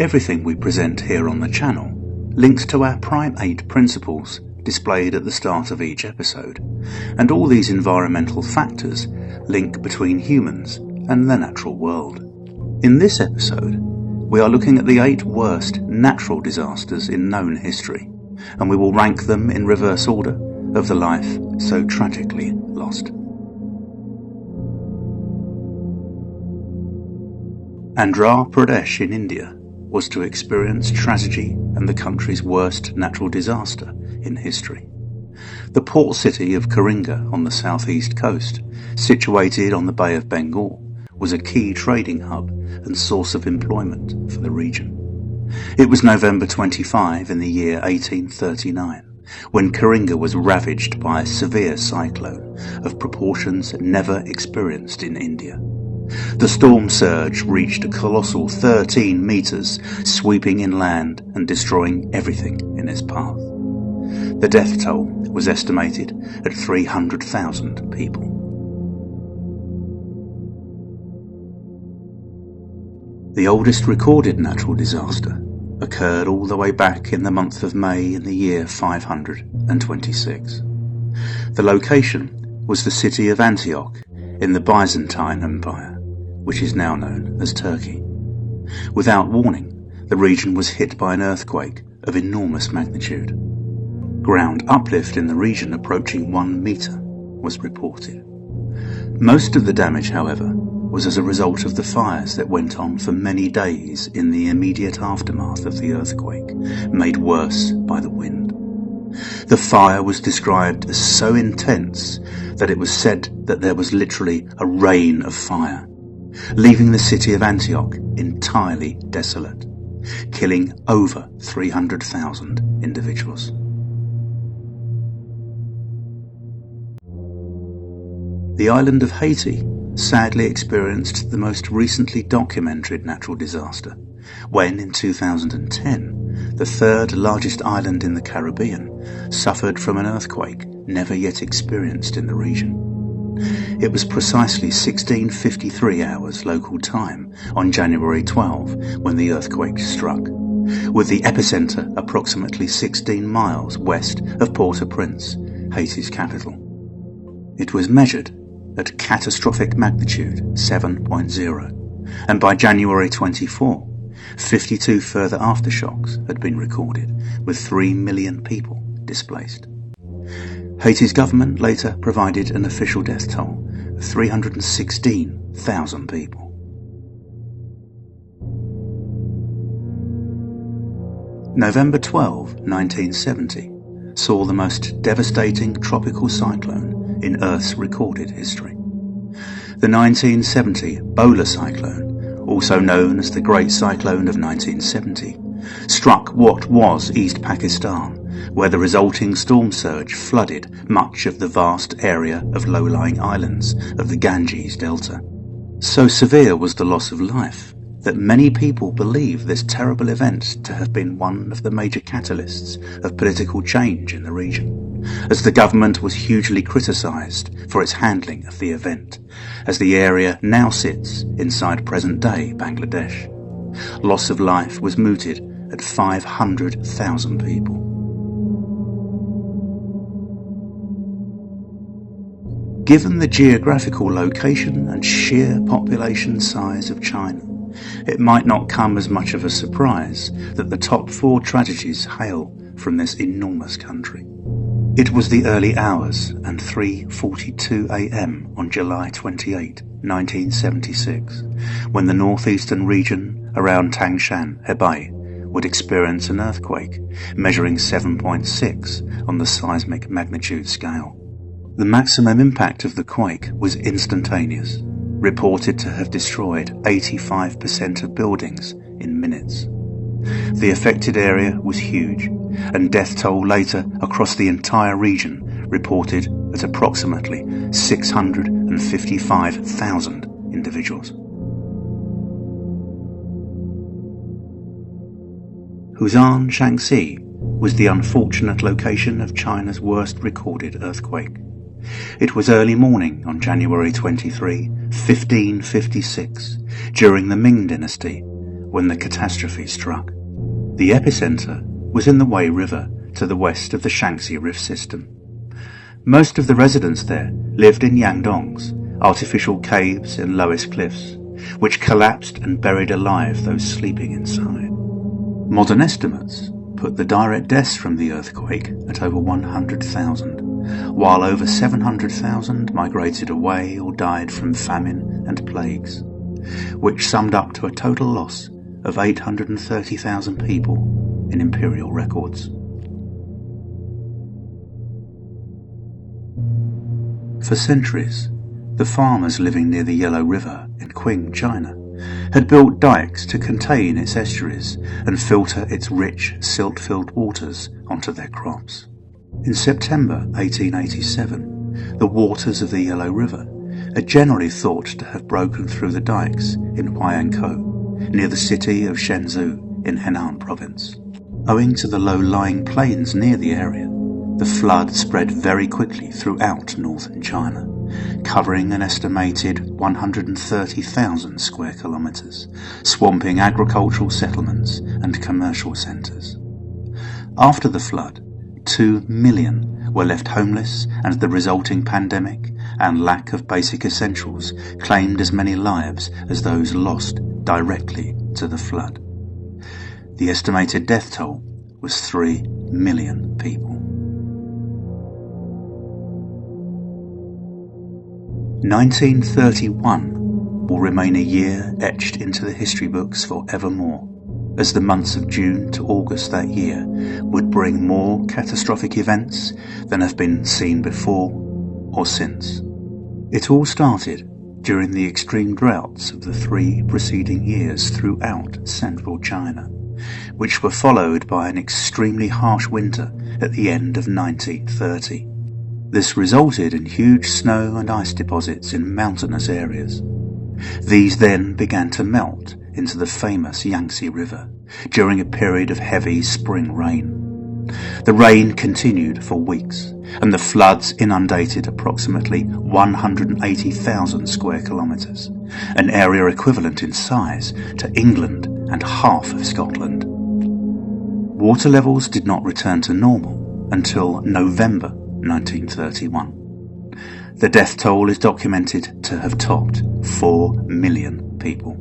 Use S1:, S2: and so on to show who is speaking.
S1: Everything we present here on the channel links to our Prime 8 principles displayed at the start of each episode, and all these environmental factors link between humans and the natural world. In this episode, we are looking at the 8 worst natural disasters in known history, and we will rank them in reverse order of the life so tragically lost. Andhra Pradesh in India was to experience tragedy and the country's worst natural disaster in history. The port city of Karinga on the southeast coast, situated on the Bay of Bengal, was a key trading hub and source of employment for the region. It was November 25 in the year 1839 when Karinga was ravaged by a severe cyclone of proportions never experienced in India. The storm surge reached a colossal 13 metres, sweeping inland and destroying everything in its path. The death toll was estimated at 300,000 people. The oldest recorded natural disaster occurred all the way back in the month of May in the year 526. The location was the city of Antioch in the Byzantine Empire, which is now known as Turkey. Without warning, the region was hit by an earthquake of enormous magnitude. Ground uplift in the region approaching 1 metre was reported. Most of the damage, however, was as a result of the fires that went on for many days in the immediate aftermath of the earthquake, made worse by the wind. The fire was described as so intense that it was said that there was literally a rain of fire, leaving the city of Antioch entirely desolate, killing over 300,000 individuals. The island of Haiti sadly experienced the most recently documented natural disaster when, in 2010, the third largest island in the Caribbean suffered from an earthquake never yet experienced in the region. It was precisely 16:53 hours local time on January 12 when the earthquake struck, with the epicenter approximately 16 miles west of Port-au-Prince, Haiti's capital. It was measured at catastrophic magnitude 7.0, and by January 24, 52 further aftershocks had been recorded, with 3 million people displaced. Haiti's government later provided an official death toll of 316,000 people. November 12, 1970, saw the most devastating tropical cyclone in Earth's recorded history. The 1970 Bhola cyclone, also known as the Great Cyclone of 1970, struck what was East Pakistan, where the resulting storm surge flooded much of the vast area of low-lying islands of the Ganges Delta. So severe was the loss of life that many people believe this terrible event to have been one of the major catalysts of political change in the region, as the government was hugely criticised for its handling of the event, as the area now sits inside present-day Bangladesh. Loss of life was mooted at 500,000 people. Given the geographical location and sheer population size of China, it might not come as much of a surprise that the top 4 tragedies hail from this enormous country. It was the early hours and 3:42 a.m. on July 28, 1976, when the northeastern region around Tangshan, Hebei, would experience an earthquake measuring 7.6 on the seismic magnitude scale. The maximum impact of the quake was instantaneous, reported to have destroyed 85% of buildings in minutes. The affected area was huge, and death toll later across the entire region reported at approximately 655,000 individuals. Huzan, Shaanxi was the unfortunate location of China's worst recorded earthquake. It was early morning on January 23, 1556, during the Ming dynasty, when the catastrophe struck. The epicenter was in the Wei River to the west of the Shaanxi rift system. Most of the residents there lived in Yangtze, artificial caves in Loess cliffs, which collapsed and buried alive those sleeping inside. Modern estimates put the direct deaths from the earthquake at over 100,000, while over 700,000 migrated away or died from famine and plagues, which summed up to a total loss of 830,000 people in imperial records. For centuries, the farmers living near the Yellow River in Qing, China, had built dikes to contain its estuaries and filter its rich, silt-filled waters onto their crops. In September 1887, the waters of the Yellow River are generally thought to have broken through the dikes in Huaiyankou, near the city of Shenzhou in Henan province. Owing to the low-lying plains near the area, the flood spread very quickly throughout northern China, covering an estimated 130,000 square kilometres, swamping agricultural settlements and commercial centres. After the flood, 2 million were left homeless, and the resulting pandemic and lack of basic essentials claimed as many lives as those lost directly to the flood. The estimated death toll was 3 million people. 1931 will remain a year etched into the history books forevermore, as the months of June to August that year would bring more catastrophic events than have been seen before or since. It all started during the extreme droughts of the 3 preceding years throughout central China, which were followed by an extremely harsh winter at the end of 1930. This resulted in huge snow and ice deposits in mountainous areas. These then began to melt into the famous Yangtze River during a period of heavy spring rain. The rain continued for weeks, and the floods inundated approximately 180,000 square kilometres, an area equivalent in size to England and half of Scotland. Water levels did not return to normal until November 1931. The death toll is documented to have topped 4 million people.